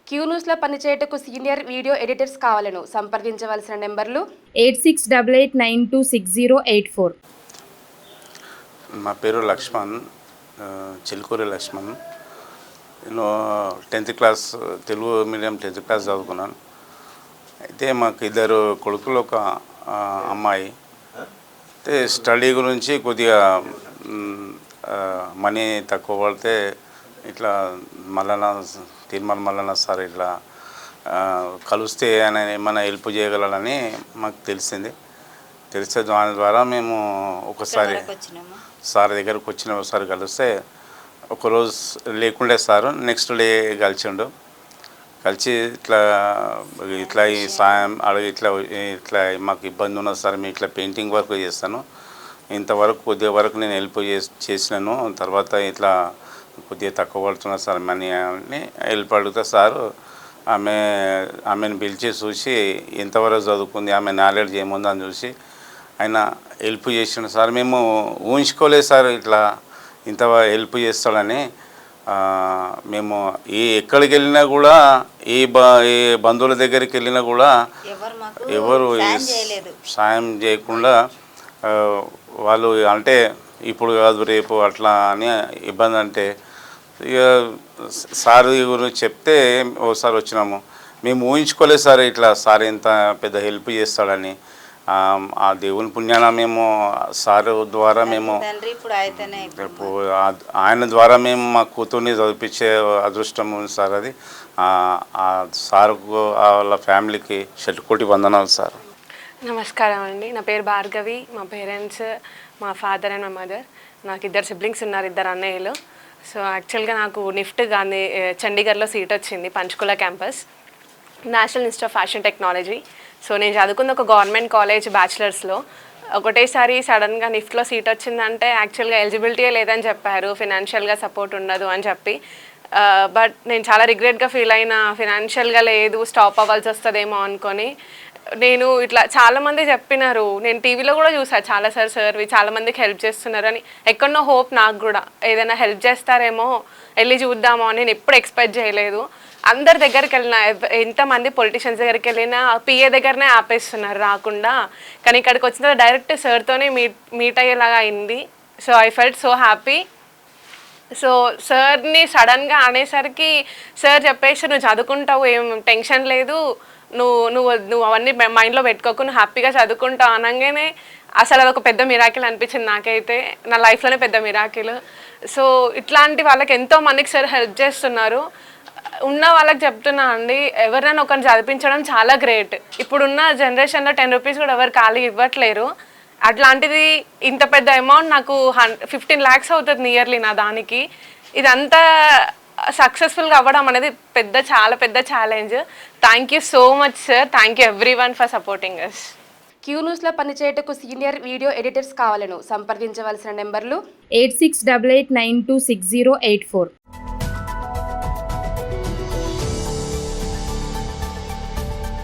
Queue న్యూస్లో పనిచేయటకు senior video editors కావాలను సంప్రదించవలసిన నెంబర్లు 8688926084. మా పేరు లక్ష్మణ్, చిలుకూరి లక్ష్మణ్. నేను 10th class Telugu medium 10th class చదువుకున్నాను. అయితే మాకు ఇద్దరు కొడుకులు, ఒక అమ్మాయి. అయితే స్టడీ గురించి కొద్దిగా మనీ తక్కువ పడితే ఇట్లా తిరుమల మల్లన్న సార్ ఇట్లా కలిస్తే ఆయన ఏమైనా హెల్ప్ చేయగలరని మాకు తెలిస్తే దాని ద్వారా మేము ఒకసారి సార్ దగ్గరకు వచ్చిన ఒకసారి కలిస్తే, ఒకరోజు లేకుండే సారు నెక్స్ట్ డే కలిసి ఇట్లా ఈ సాయం అడిగి ఇట్లా మాకు ఇబ్బంది ఉన్నది సార్, మేము ఇట్లా పెయింటింగ్ వర్క్ చేస్తాను, ఇంతవరకు కొద్దిగా వరకు నేను హెల్ప్ చేసినాను, తర్వాత ఇట్లా కొద్దిగా తక్కువ పడుతున్నా సార్ మనీ అని హెల్ప్ అడిగితే సారు ఆమెను పిలిచి చూసి ఎంతవరకు చదువుకుంది, ఆమె నాలెడ్జ్ ఏముందో అని చూసి ఆయన హెల్ప్ చేసిన సార్. మేము ఊహించుకోలేదు సార్ ఇట్లా ఇంత హెల్ప్ చేస్తాడని. మేము ఎక్కడికి వెళ్ళినా కూడా ఏ బంధువుల దగ్గరికి వెళ్ళినా కూడా ఎవరు సాయం చేయకుండా వాళ్ళు అంటే ఇప్పుడు కాదు రేపు అట్లా అని ఇబ్బంది అంటే ఇక సార్ గురించి చెప్తే ఒకసారి వచ్చినాము. మేము ఊహించుకోలేదు సార్ ఇట్లా సార్ ఎంత పెద్ద హెల్ప్ చేస్తాడని. ఆ దేవుని పుణ్యాన మేము సార్ ద్వారా మేము ఆయన ద్వారా మేము మా కూతుర్ని చదివించే అదృష్టం ఉంది సార్. అది ఆ సార్కు వాళ్ళ ఫ్యామిలీకి శతకోటి వందనాలు సార్. నమస్కారం అండి, నా పేరు భార్గవి. మా పేరెంట్స్, మా ఫాదర్ అండ్ మా మదర్. నాకు ఇద్దరు సిబ్లింగ్స్ ఉన్నారు, ఇద్దరు అన్నయ్యలు. సో యాక్చువల్గా నాకు నిఫ్ట్ గాంధీ చండీగఢ్లో సీట్ వచ్చింది, Panchkula campus, National Institute of Fashion Technology. So నేను చదువుకుంది ఒక గవర్నమెంట్ కాలేజ్ బ్యాచిలర్స్లో. ఒకటేసారి సడన్గా నిఫ్ట్లో సీట్ వచ్చిందంటే యాక్చువల్గా ఎలిజిబిలిటీయే లేదని చెప్పారు, ఫినాన్షియల్గా సపోర్ట్ ఉండదు అని చెప్పి. బట్ నేను చాలా రిగ్రెట్గా ఫీల్ అయినా, ఫినాన్షియల్గా లేదు, స్టాప్ అవ్వాల్సి వస్తుందేమో అనుకొని. నేను ఇట్లా చాలామంది చెప్పినారు, నేను టీవీలో కూడా చూసాను చాలా సార్వి చాలామందికి హెల్ప్ చేస్తున్నారు అని. ఎక్కడో హోప్ నాకు కూడా ఏదైనా హెల్ప్ చేస్తారేమో, వెళ్ళి చూద్దామో అని నేను ఎప్పుడు ఎక్స్పెక్ట్ చేయలేదు. అందరి దగ్గరికి వెళ్ళినా, ఎంతమంది పొలిటీషియన్స్ దగ్గరికి వెళ్ళినా పిఏ దగ్గరనే ఆపేస్తున్నారు రాకుండా. కానీ ఇక్కడికి వచ్చిన తర్వాత డైరెక్ట్ సార్తోనే మీట్ అయ్యేలాగా అయింది. So I felt so happy. So సార్ని సడన్గా అనేసరికి సార్ చెప్పేసి, నువ్వు చదువుకుంటావు, ఏం టెన్షన్ లేదు, నువ్వు అవన్నీ మైండ్లో పెట్టుకోకు, నువ్వు హ్యాపీగా చదువుకుంటావు అనగానే అసలు అదొక పెద్ద మిరాకిల్ అనిపించింది నాకైతే, నా లైఫ్లోనే పెద్ద మిరాకిల్. సో ఇట్లాంటి వాళ్ళకి ఎంతో మందికి సార్ హెల్ప్ చేస్తున్నారు. ఉన్న వాళ్ళకి చెప్తున్నా అండి, ఎవరినైనా ఒకరిని చదివించడం చాలా గ్రేట్. ఇప్పుడున్న జనరేషన్లో 10 రూపీస్ కూడా ఎవరు ఖాళీ ఇవ్వట్లేరు. అట్లాంటిది ఇంత పెద్ద అమౌంట్ నాకు 15 lakhs అవుతుంది నియర్లీ నా దానికి. ఇదంతా సక్సెస్ఫుల్గా అవ్వడం అనేది చాలా పెద్ద challenge. Thank you so much sir, thank you everyone for supporting us. Q న్యూస్లో పనిచేయటకు సీనియర్ వీడియో ఎడిటర్స్ కావాలను సంప్రదించవలసిన నెంబర్లు 8688926084.